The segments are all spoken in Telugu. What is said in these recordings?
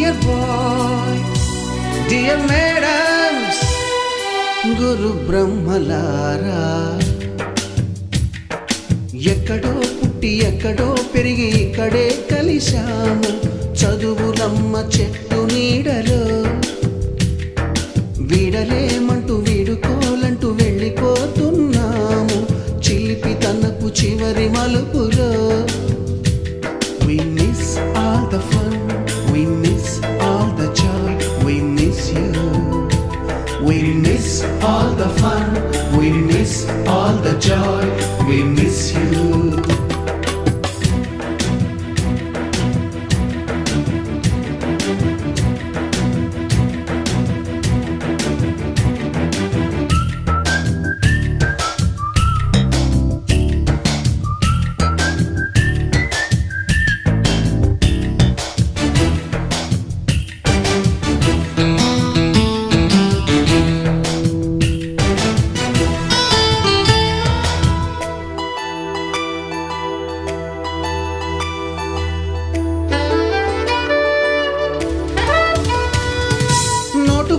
Dear boy, dear madams, గురు బ్రహ్మలారా, ఎక్కడో పుట్టి ఎక్కడో పెరిగి ఇక్కడే కలిశాము చదువులమ్మ చెట్టు నీడలో. వీడలేమంటూ వీడుకోలంటూ వెళ్ళిపోతున్నాము చిలిపి తనపు చివరి మలుపులో. We miss all the fun, we miss all the joy, we miss you. We miss all the fun, we miss all the joy, we miss you.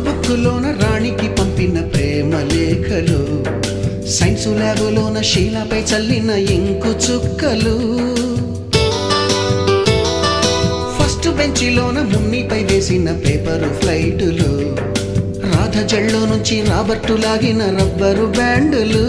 బుక్కులోన రాణికి పంపిన ప్రేమ లేఖలు, సైన్సు ల్యాబులోన శీలపై చల్లిన ఇంకు చుక్కలు, ఫస్ట్ బెంచిలోన మున్నిపై వేసిన పేపరు ఫ్లైటులు, రాధ జల్లో నుంచి రాబర్టు లాగిన రబ్బరు బ్యాండులు,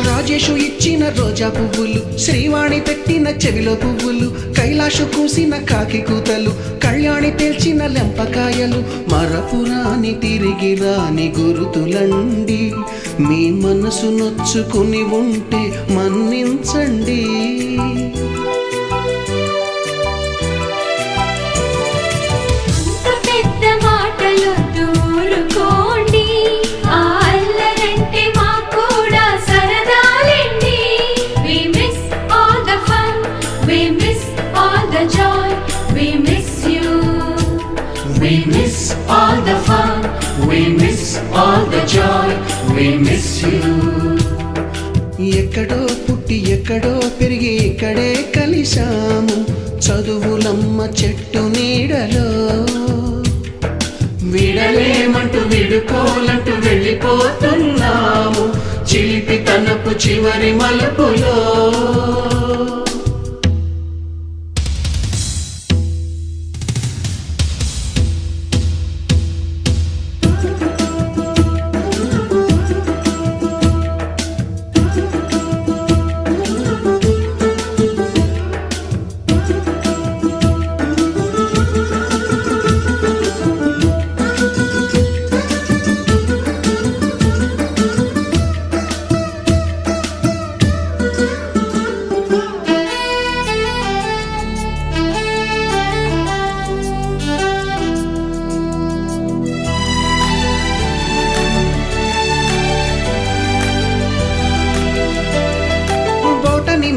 రాజేషు ఇచ్చిన రోజా పువ్వులు, శ్రీవాణి పెట్టిన చెవిలో పువ్వులు, కైలాషు కూసిన కాకి కూతలు, కళ్యాణి పేల్చిన లెంపకాయలు, మరపురాని తిరిగి రాని గురుతులండి. మీ మనసు నొచ్చుకుని ఉంటే మన్నించండి. We miss all the fun, we miss all the joy, we miss you. ఎక్కడో పుట్టి ఎక్కడో పెరిగి ఇక్కడే కలిశాము చదువులమ్మ చెట్టు నీడలో. వీడలేమంటూ విడుకోలంటూ వెళ్ళిపోతున్నాము చిలిపి తనపు చివరి మలుపులో.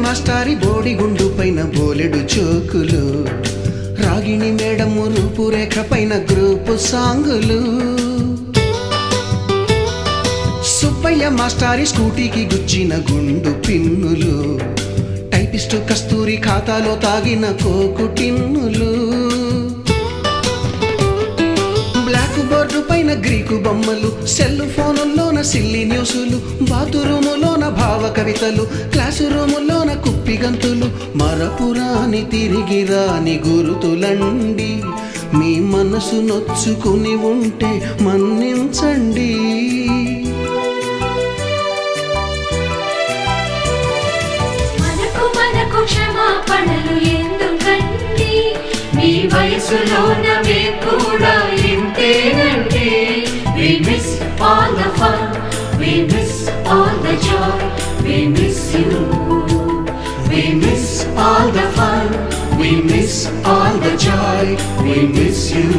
మాస్టారి బోడిగుండు పైన బోలెడు చోకులు, రాగిణి మేడము రూపురేఖ పైన గ్రూపు సాంగులు, సుబ్బయ్య మాస్టారి స్కూటీకి గుచ్చిన గుండు పిన్నులు, టైపిస్టు కస్తూరి ఖాతాలో తాగిన కోకు టిన్నులు, బ్లాక్ బోర్డు పైన గ్రీకు బొమ్మలు, సెల్ ఫోనుల్లోన సిల్లి న్యూసులు, బాతురూములోన భావ కవితలు, క్లాసు రూములోన కుప్పి గంతులు, మరపురాని తిరిగి రాని గురుతులండి. మీ మనసు నొచ్చుకుని ఉంటే మన్నించండి. మనకు క్షమాపణలు ఎందుకండి, మీ వయసులోన మేము కూడా ఇంతేనండి. We miss all the fun, we miss all the joy, we miss you. We miss all the fun, we miss all the joy, we miss you.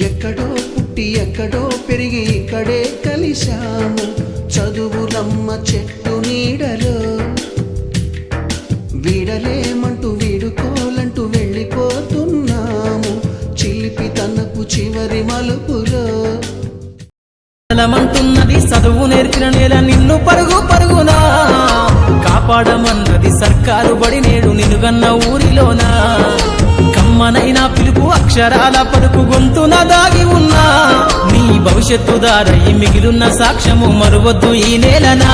ఎక్కడో పుట్టి ఎక్కడో పెరిగి ఇక్కడే కలిశాము చదువులమ్మ చెట్టు నీడలో. కదలమంటున్నది చదువు నేర్పిన నేల నిన్ను పరుగు పరుగునా కాపాడమన్నది సర్కారు బడి నేడు నిన్నుగన్న ఊరిలోనా కమ్మనైనా పిలుపు అక్షరాల పలుకు గొంతున దాగి ఉన్నా నీ భవిష్యత్తు దారై మిగిలిన సాక్ష్యము మరువద్దు ఈ నేలనా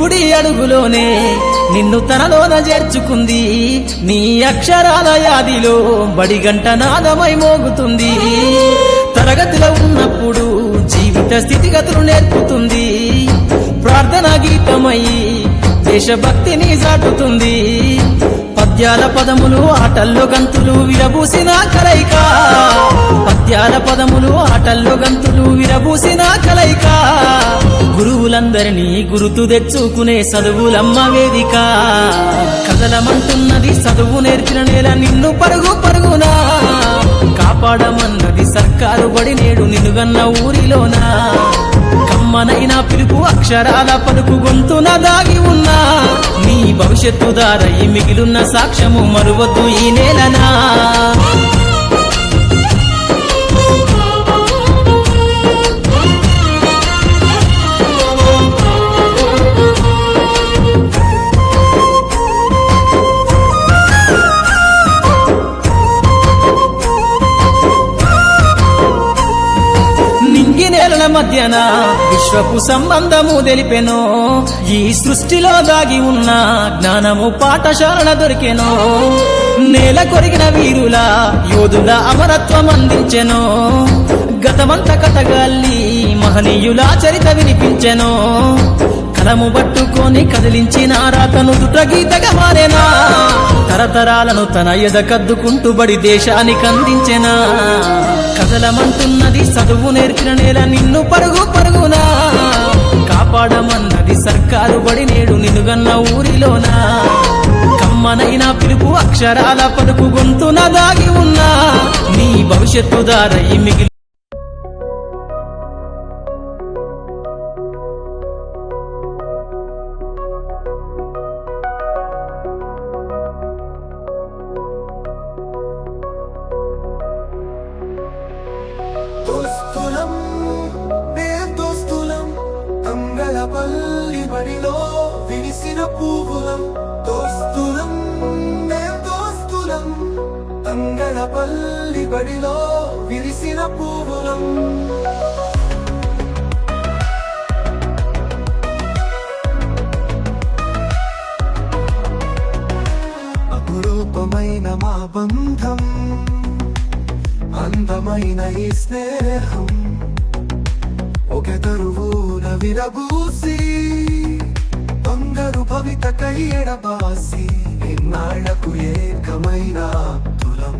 బుడి అడుగులోనే నిన్ను తనలోన చేర్చుకుంది నీ అక్షరాల యాదిలో బడిగంట నాదమై మోగుతుంది తరగతిలో ఉన్నప్పుడు జీవిత స్థితిగతులు నేర్పుతుంది ప్రార్థనా గీతమై దేశభక్తిని చాటుతుంది పద్యాల పదములు ఆటల్లో గంతులు విరబూసిన కలయిక పద్యాల పదములు ఆటల్లో గంతులు విరబూసిన కలయిక గురువులందరినీ గురుతు తెచ్చుకునే చదువులమ్మ వేదిక కదలమంటున్నది చదువు నేర్పిన నేల నిన్ను పరుగు పరుగునా కాపాడమన్నది సర్కారు బడి నేడు నిన్నుగన్న ఊరిలోనా కమ్మనైనా పిలుపు అక్షరాల పలుకు గొంతున దాగి ఉన్నా నీ భవిష్యత్తు దారై మిగిలిన సాక్ష్యము మరువద్దు ఈ నేలనా నేలల మధ్యన విశ్వపు సంబంధము తెలిపెనో ఈ సృష్టిలో దాగి ఉన్న జ్ఞానము పాఠశాలన దొరికెనో నేల కొరిగిన వీరుల యోధుల అమరత్వం అందించెనో గతమంత కథగాల్లి మహనీయుల చరిత వినిపించెనో కలము పట్టుకొని కదిలించిన రాతను దుట గీతగా మారేనా తరతరాలను తన ఎద కద్దుకుంటూ బడి దేశానికి అందించెనా కదలమంటున్నది చదువు నేర్పిన నేల నిన్ను పరుగు పరుగునా కాపాడమన్నది సర్కారు బడి నేడు నిన్నుగన్న ఊరిలోనా కమ్మనైనా పిలుపు అక్షరాల పలుకు గొంతున దాగి ఉన్నా నీ భవిష్యత్తు దారై మిగిలి దోస్తులం దోస్తులం అంగళపల్లి బడిలో విరిసిన పువ్వులం దోస్తులం దోస్తులం అంగళపల్లి బడిలో విరిసిన పువ్వులం అపురూపమైన మా బంధం అందమైన ఈ స్నేహం ఒక తరువున విరబూసి బంగారు భవిత కయ్యడబాసి ఎన్నాళ్లకు ఏకమైన తులం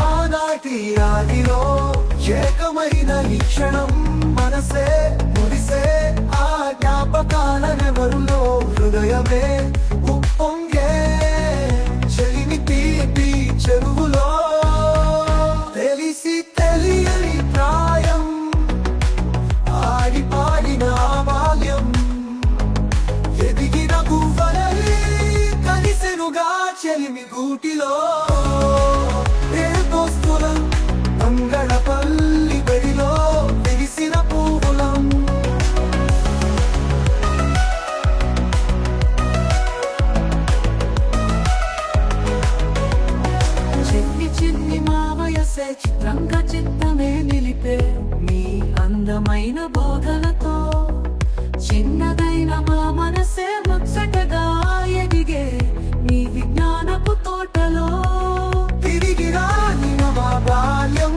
ఆనాటి ఆదిలో ఏకమైన ఈ క్షణం మనసే మురిసే ఆ జ్ఞాపకాలనెవరులో హృదయమే ఉప్పొంగే చెలిమి తీపి చెరువులో తెలిసి తెలియని ప్రాయం ఆడి పాడిన బాల్యం ఎదిగిన గువ్వలై కలిసెనుగా చెలిమి గూటిలో దోస్తులం అంగళపల్లి బడిలో విరిసిన పువ్వులం చిన్ని మా వయసే చిత్రంగా చిత్తమే నిలిపే మీ అందమైన బోధలతో చిన్నదైన మా మనసే ముచ్చటగా ఎదిగే మీ విజ్ఞానపు తోటలో తిరిగి రాని మా బాల్యం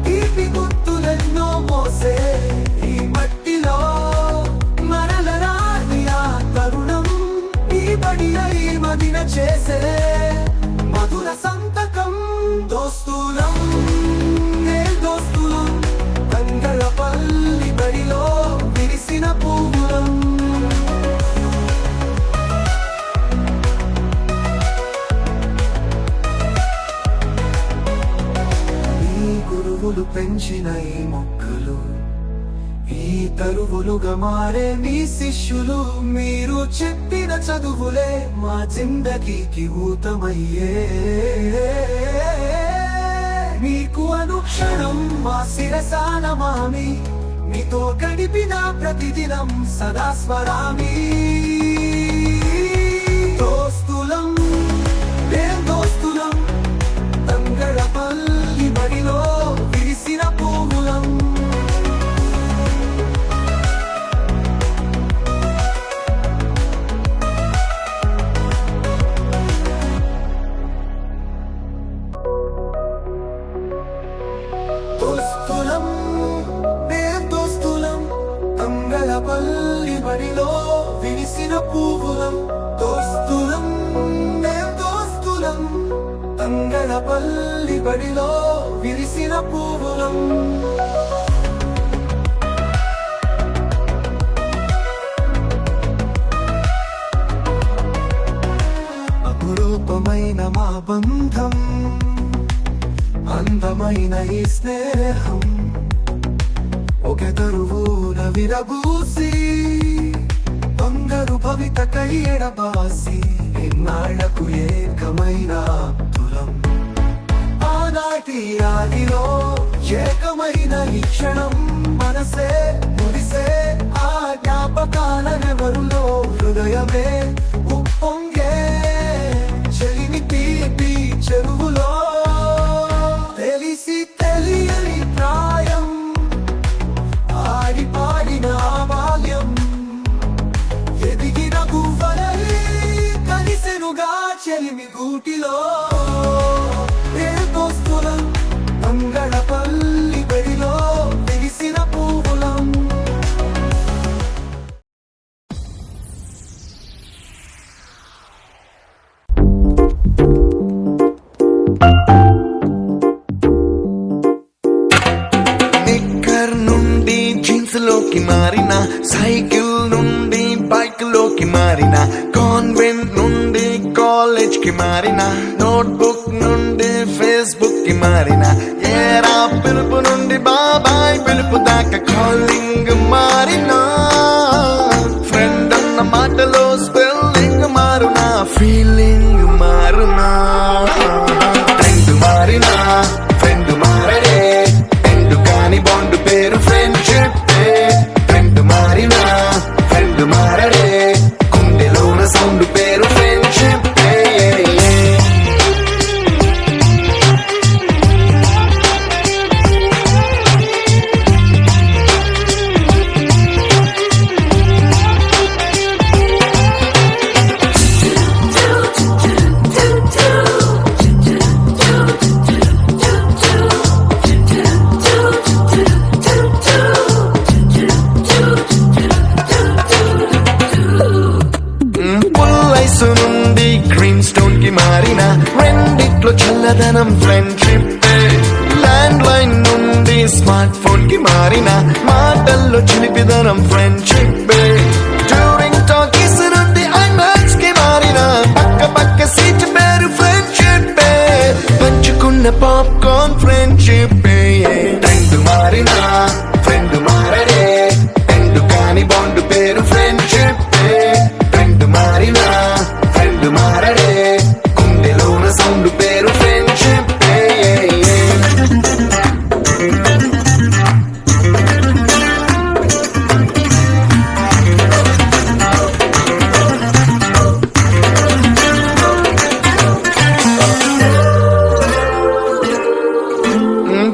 తీపి గుర్తులెన్నో మోసే ఈ మట్టిలో మరల రాని ఆ తరుణం ఈ బడి అయి మదిన చేసే మధుర సంతకం దోస్తులం దోస్తులం అంగళపల్లి బడిలో విరిసిన పువ్వులం పెంచిన ఈ మొక్కలు ఈ తరువులుగా మారే మీ శిష్యులు మీరు చెప్పిన చదువులే మా జిందగీకి ఊతమయ్యే మీకు అనుక్షణం మా శిరసాన మామి మీతో గడిపిన ప్రతిదినం సదా స్మరామి దోస్తులం మేం దోస్తులం తంగళపల్లి బడిలో విరిసిన పువ్వులం దోస్తులం మేం దోస్తులం తంగళపల్లి బడిలో విరిసిన పువ్వులం దోస్తులం మేం దోస్తులం తంగళపల్లి బడిలో విరిసిన పువ్వులం అపురూపమైన మా బంధం అందమైన ఈ స్నేహం ఒక తరువున విరబూసి బంగారు భవిత కయ్యడబాసి ఎన్నాళ్లకు ఏకమైన తులం ఆనాటి ఆదిలో ఏకమైన ఈ క్షణం మనసే మురిసే ఆ జ్ఞాపకాలనెవరులో హృదయమే ఉప్పొంగే చెలిమి తీపి చెరువులో తెలిసి తెలియని ప్రాయం ఆడి పాడిన బాల్యం ఎదిగిన గువ్వలై కలిసెనుగా చెలిమి గూటిలో ఏ దోస్తులం అంగళపల్లి బడిలో విరిసిన పువ్వులం నిక్కర్ నుండి జీన్స్ లోకి మారిన సైకిల్ నుండి బైక్ లోకి మారిన కాన్వెంట్ నుండి కాలేజ్ కి మారిన నోట్బుక్ నుండి ఫేస్బుక్ కి మారిన ఏరా పిలుపు నుండి బాబాయ్ పిలుపు దాకా కాలింగ్ మారిన ఫ్రెండ్ అన్న మాటలో స్పెల్లింగ్ మారునా ఫీలింగ్ మారునా ట్రెండ్ మారినా ఫ్రెండ్ మారడే కాని బాండ్ పేరు ఫ్రెండ్షిప్ ఫ్రెండ్ మారినా ఫ్రెండ్ మారడే గుండెలోన సౌండ్ పేరు ఫ్రెండ్షిప్ పుల్లైసు నుండి గ్రీన్ స్టోన్ కి మారిన రెండిట్లో చల్లదనం ఫ్రెండ్షిప్ ల్యాండ్ లైన్ నుండి స్మార్ట్ ఫోన్ కి మారిన మాటల్లో చిలిపిదనం ఫ్రెండ్షిప్ డ్యూరింగ్ టాకీస్ నుండి ఐమాక్స్ కి మారిన పక్క పక్క సీట్ పేరు ఫ్రెండ్షిప్ పంచుకున్న పాప్కార్న్ ఫ్రెండ్షిప్ ట్రెండ్ మారిన ఫ్రెండ్ మారడే ట్రెండ్ కాని బాండ్ పేరు ఫ్రెండ్షిప్ ఫ్రెండ్ మారినా ఫ్రెండ్ మారడే గుండెలోన సౌండ్ పేరు ఫ్రెండ్షిప్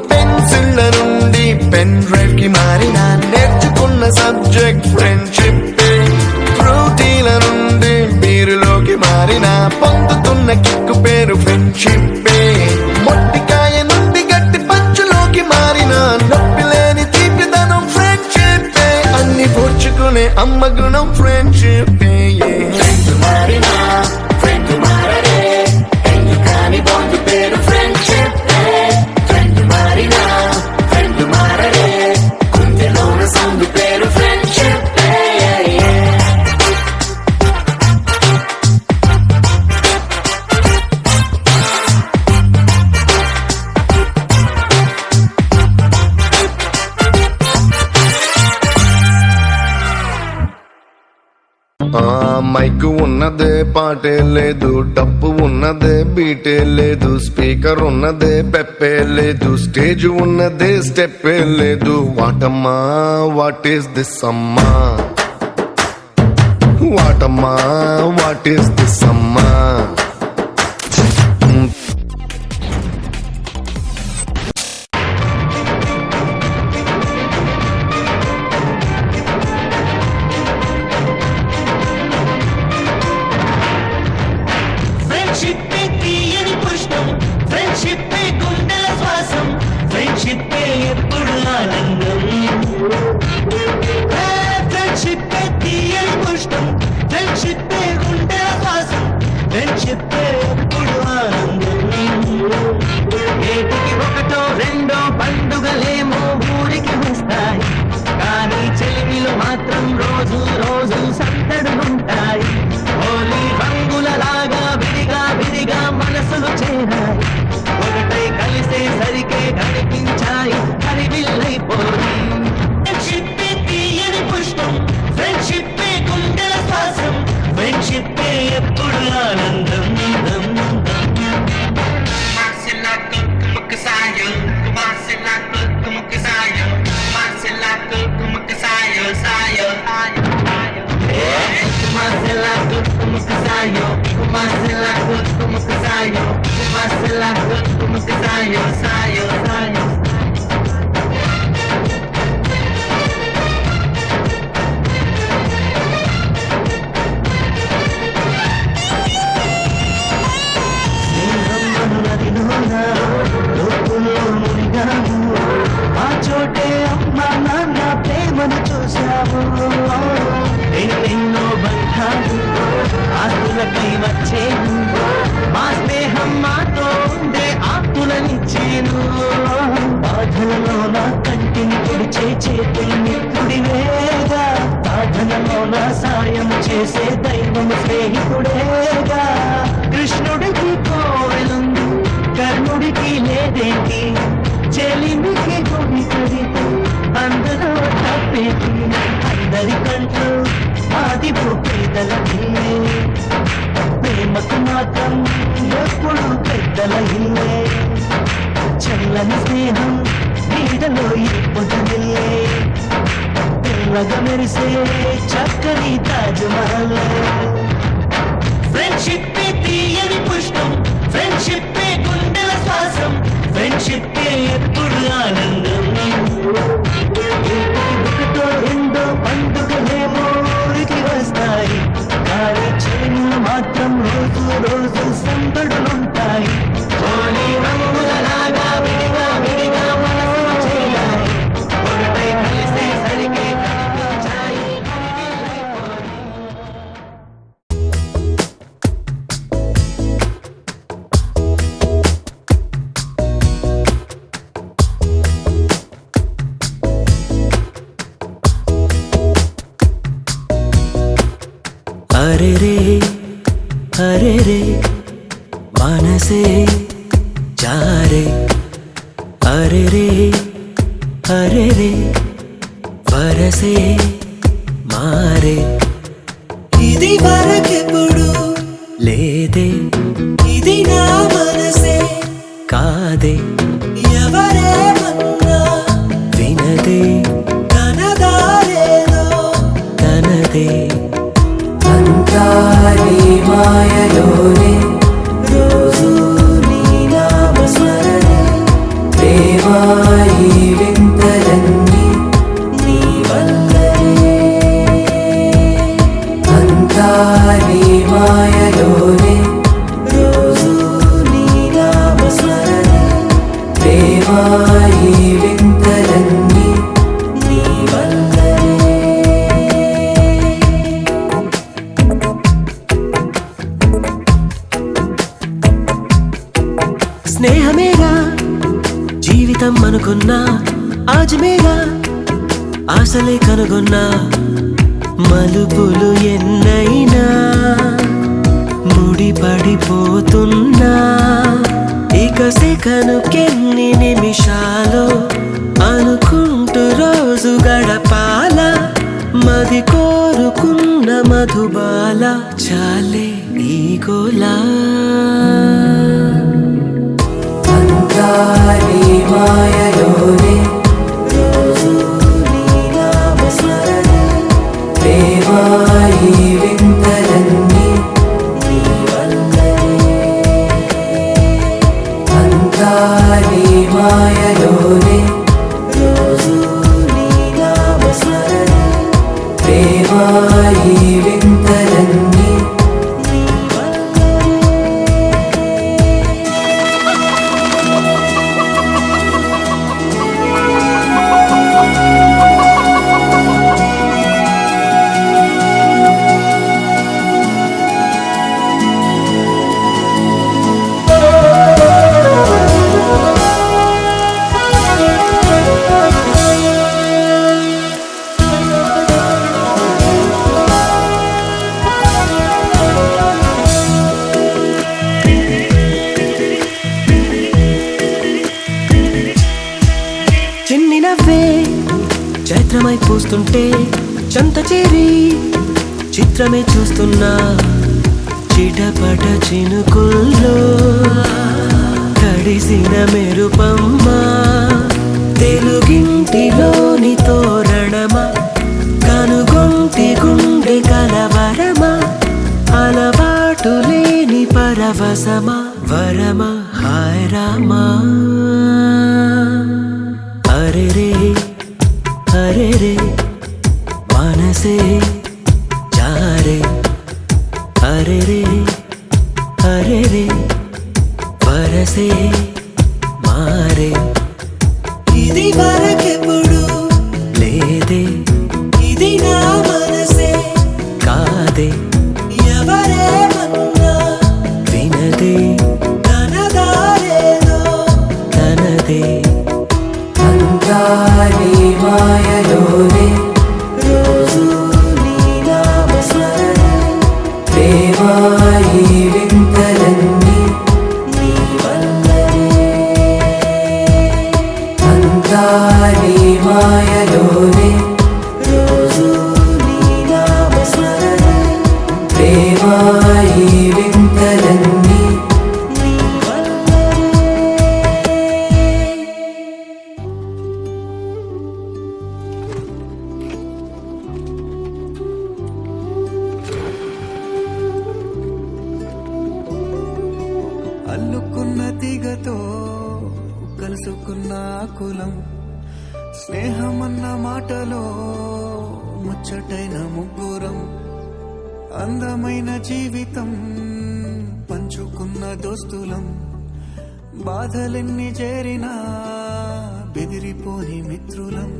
పెన్సిళ్ళ నుండి పెన్ డ్రైవ్ కి మారిన నేర్చుకున్న సబ్జెక్ట్ ఫ్రెండ్షిప్ ఫ్రూటీల నుండి బీరులోకి మారిన పొందుతున్న కిక్కు పేరు ఫ్రెండ్షిప్ మొట్టికాయ నుండి గట్టి పంచులోకి మారిన నొప్పి లేని తీపిదనం ఫ్రెండ్షిప్ అన్ని పోర్చుకునే అమ్మ గుణం ఫ్రెండ్షిప్ ఫ్రెండ్ మారినా ఫ్రెండ్ మారడే ఫ్రెండ్ కాని బాండ్ పేరు ఫ్రెండ్షిప్ ఫ్రెండ్ మారినా ఫ్రెండ్ మారడే గుండెలోన సౌండ్ పేరు ఫ్రెండ్షిప్ మైక్ ఉన్నదే పాటే లేదు, డప్పు ఉన్నదే బీటే లేదు, స్పీకర్ ఉన్నదే పెప్పే లేదు, స్టేజ్ ఉన్నదే స్టెప్పే లేదు. వాటమ్మా వాట్ ఈస్ దిస్ అమ్మా, వాటమ్మా వాట్ ఈస్ దిస్ అమ్మా. ఫ్రెండ్షిప్ తీయని పుష్పం, ఫ్రెండ్షిప్ గుండెల శ్వాసం, ఫ్రెండ్షిప్ ఎప్పుడు ఆనందం. ఫ్రెండ్షిప్ తీయని పుష్పం, ఫ్రెండ్షిప్ గుండెల శ్వాసం, ఫ్రెండ్షిప్ ఎప్పుడు ఆనందం. ఏటికి ఒకటో రెండో పండుగలేమో ఊరికి వస్తాయి, కానీ చెలిమిలో మాత్రం రోజు రోజు సందడులుంటాయి. హోలీ రంగులలాగా విడిగా విడిగా మనసులు చేరాయి, ఒకటై కలిసేసరికే కనిపించాయి హరివిల్లైపోయి. ఫ్రెండ్షిప్ తీయని పుష్పం, ఫ్రెండ్షిప్ గుండెల శ్వాసం, ఫ్రెండ్షిప్ ఎప్పుడు ఆనందం. ఆ చోటే అమ్మ నాన్న ప్రేమను చూశాము, ఎన్నెన్నో బంధాలు ఆస్తులకై వచ్చేను, మా స్నేహం మాతో ఉండే ఆస్తులనిచ్చేను. బాధలలో నా కంటిని తుడిచే చేతులు మిత్రుడివేగా, సాధనలో నా సాయం చేసే దైవం స్నేహితుడేగా. కృష్ణుడికి కోవెలుంది, కర్ణుడికి లేదేంటి, చెలిమికి గుడి కడితే అందులో తప్పేటి. అందరికంటూ ఆది పేదలకి, ప్రేమకు మాత్రం ఎప్పుడు పెద్దల ఇల్లే. చల్లని స్నేహం నీడలో పొదలే, తెల్లగా మెరిసే చక్కని తాజ్మహల్. ఫ్రెండ్షిప్ తీయని పుష్పం, ఫ్రెండ్షిప్ గుండెల శ్వాసం, ఫ్రెండ్షిప్ ఎప్పుడు ఆనందం. ఒకటో రెండో పండుగలేమో ఊరికి వస్తాయి, కానీ చెరువులు మాత్రం రోజు రోజు సందడులుంటాయి. హోలీ రంగులలాగా విడిగా విడిగా మనసులు చేయాలి, ఒకటై కలిసేసరికి కనిపించాయి. అరే రే అరే రే మనసే జారే, అరే రే అరే రే వరసే మారే. ఇది వరకెప్పుడు లేదే, ఇది నా మనసే కాదే, ఎవరేమన్నా వినదే, తనదారేదో తనదే. అంతా నీ మాయలోనే, రోజు నీ నామస్మరణే, ప్రేమాయి వింతలన్నీ నీ వల్లనే. అంతా నీ మాయలోనే, రోజు నీ నామస్మరణే, ప్రేమాయి వింతలన్నీ నీ వల్లనే. స్నేహమేగా జీవితం అనుకున్నా, ఆజమేగా ఆశలే కనుగొన్నా. మలుపులు ఎన్నైనా ముడిపడిపోతున్నా, ఇక సెకనుకెన్ని నిమిషాలు అనుకుంటూ రోజు గడపాల. మది కోరుకున్న మధుబాల చాలే ఈ గోలా అంతా నీ మాయలోనే రోజు నీ నామస్మరణే ప్రేమ ఈ వింతలన్నీ నీ వల్లనే అంతా నీ మాయలోనే రోజు నీ నామస్మరణే ప్రేమ ఈ వింతలన్నీ నీ వల్లనే చిన్ని నవ్వే చైత్రమై పూస్తుంటే చంత చేరి చిత్రమే చూస్తున్నా చిటపట చినుకుల్లో తడిసిన మెరుపమ్మ తెలుగింటిలోని తోరణమా కనుగొంటి గుండె కలవరమా అలవాటు లేని పరవశమా వరమా హాయ్ రామా అరే రే మనసే జారే అరే రే వరసే మారే ఇది వరకెప్పుడు లేదే ఇది నా మనసే కాదే ఎవరేమన్నా వినదే తనదారేదో తనదే అంతా నీ మాయలోనే రోజు నీ నామస్మరణే ప్రేమ ఈ వింతలన్నీ నీ వల్లనే అంతా నీ మాయలోనే రోజు నీ నామస్మరణే ప్రేమ ఈ వింతలన్నీ నీ వల్లనే అల్లుకున్న తీగతో కలుసుకున్న కులం స్నేహమన్న మాటలో ముచ్చటైన ముగ్గురం అందమైన జీవితం పంచుకున్న దోస్తులం బాధలెన్ని చేరినా బెదిరిపోని మిత్రులం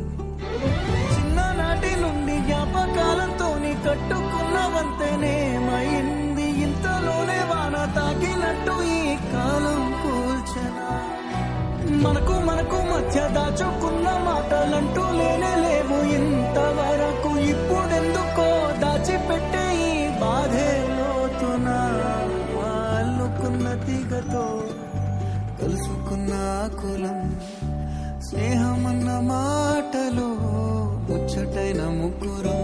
చిన్ననాటి నుండి జ్ఞాపకాలతోని కట్టుకున్న వంతెనేమైంది ఇంతలోనే వాన తాకినట్టు ఈ కాలం కూల్చనా మనకు మధ్య దాచుకున్న మాటలంటూ లేనే లేవు ఇంతవరకు ఇప్పుడెందుకో దాచిపెట్టే ఈ బాధే లోతునా అల్లుకున్న తీగతో కలుసుకున్న కులం స్నేహమన్న మాటలో ముచ్చటైన ముగ్గురం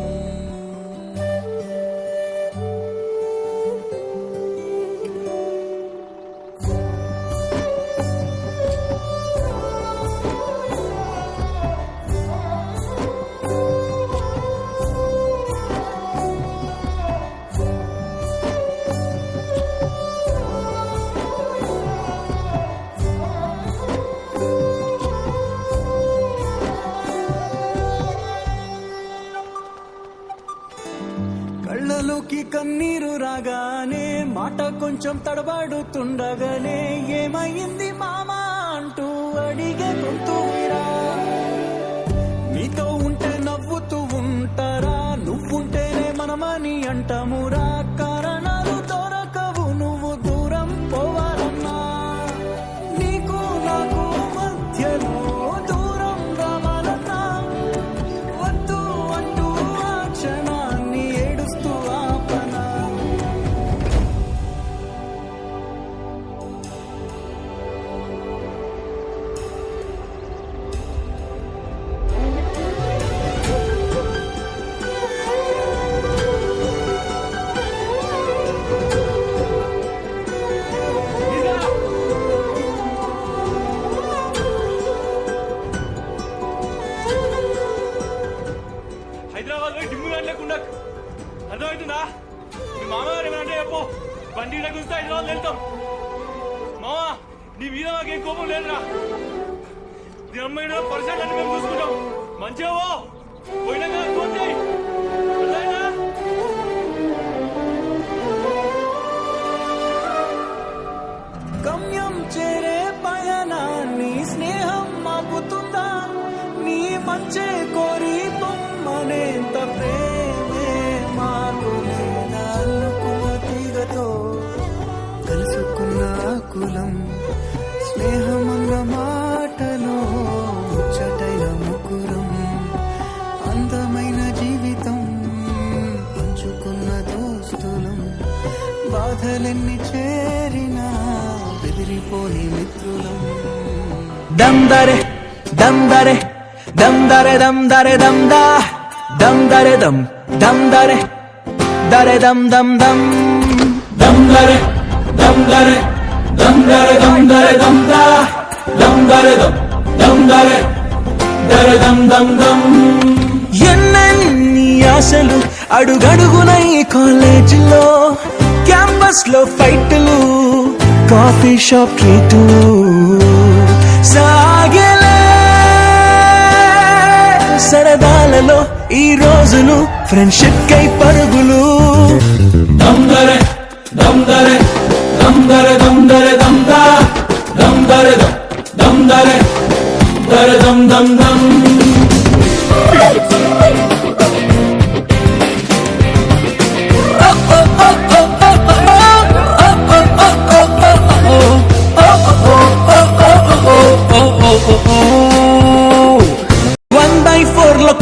కళ్ళలోకి కన్నీరు రాగానే మాట కొంచెం తడబడుతుండగానే ఏమైంది మామా అంటూ అడిగే గొంతురా నీతో ఉంటే నవ్వుతూ ఉంటారా నువ్వుంటేనే మనమని అంటామురా కారణాలు దొరకవు నువ్వు దూరం పోవాలన్నా నీకు నాకు మధ్యలో దూరం రావాలన్నా వద్దు అంటూ ఆ క్షణాన్ని ఏడుస్తూ ఆపనా హైదరాబాద్ లో డిమ్ము లేకుండా అర్థమవుతుందా మీ మామగారు ఏమన్నా చెప్పు బండి గురించి హైదరాబాద్ వెళ్తాం మామా నీ మీద మాకేం కోపం లేదురా నీ అమ్మాయి పరిసరాలు అన్ని మేము చూసుకుంటాం మంచిగా పోయినా కదా ఫోన్ చేయి అర్థమైందా గమ్యం చేరే పయనాన్ని స్నేహం మాపుతుందా నీ మంచే కోరి పొమ్మనేంత ప్రేమే మాకు లేదా అల్లుకున్న తీగతో కలుసుకున్న కులం స్నేహమన్న మాటలో ముచ్చటైన ముకురం అందమైన జీవితం పంచుకున్న దోస్తులం బాధలెన్ని చేరినా బెదిరిపోని మిత్రులం దందరే దందరే దందరే దందరే దందా దందరే దమ్ దందరే దరే దమ్ దమ్ దమ్ దందరే దందరే దందరే దందరే దందా దందరే దమ్ దందరే దరే దమ్ దమ్ దమ్ ఎన్నెన్ని ఆశలు అడుగడుగున ఈ కాలేజీలో క్యాంపస్ లో ఫైట్లు కాఫీ షాప్ ట్రీట్లు సాగలే సరదాలలో ఈ రోజులు ఫ్రెండ్షిప్ కై పరుగులు దమ్దరే దమ్దరే దమ్దరే దమ్దరే దమ్దా దమ్దరే దమ్దరే దరే దమ్ దమ్ దమ్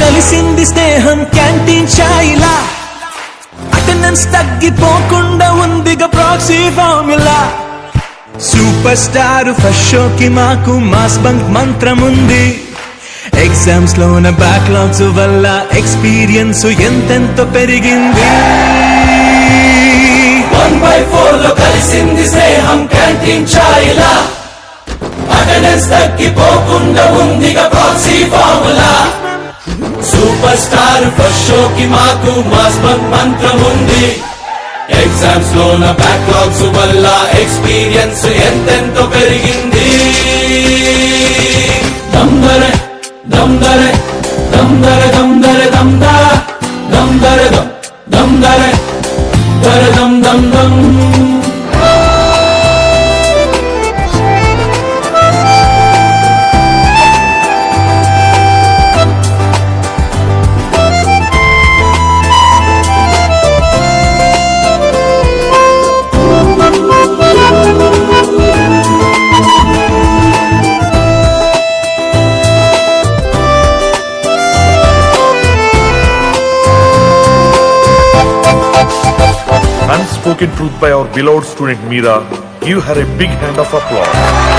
కలిసింది స్నేహం క్యాంటీన్ ఛాయిలా అటెండెన్స్ తగ్గిపోకుండా ఉందిగా proxy formula super star first షోకి మాకు మాస్ బంక్ మంత్రం ఉంది ఎగ్జామ్స్ లోన బ్యాక్లాగ్స్ వల్ల ఎక్స్పీరియన్స్ ఎంతెంతో పెరిగింది 1/4 లో కలిసింది స్నేహం క్యాంటీన్ ఛాయిలా అటెండెన్స్ తగ్గిపోకుండా ఉందిగా proxy formula super star first షోకి మాకు మాస్ బంక్ మంత్రం ఉంది ఎగ్జామ్స్ లోన బ్యాక్లాగ్స్ వల్ల ఎక్స్పీరియన్స్ ఎంతెంతో పెరిగింది దమ్దరే దమ్దరే దమ్దరే దమ్దరే దమ్దా దమ్దరే దమ్దరే దరే dum dum dum Unspoken truth by our beloved student Meera. Give her a big hand of applause.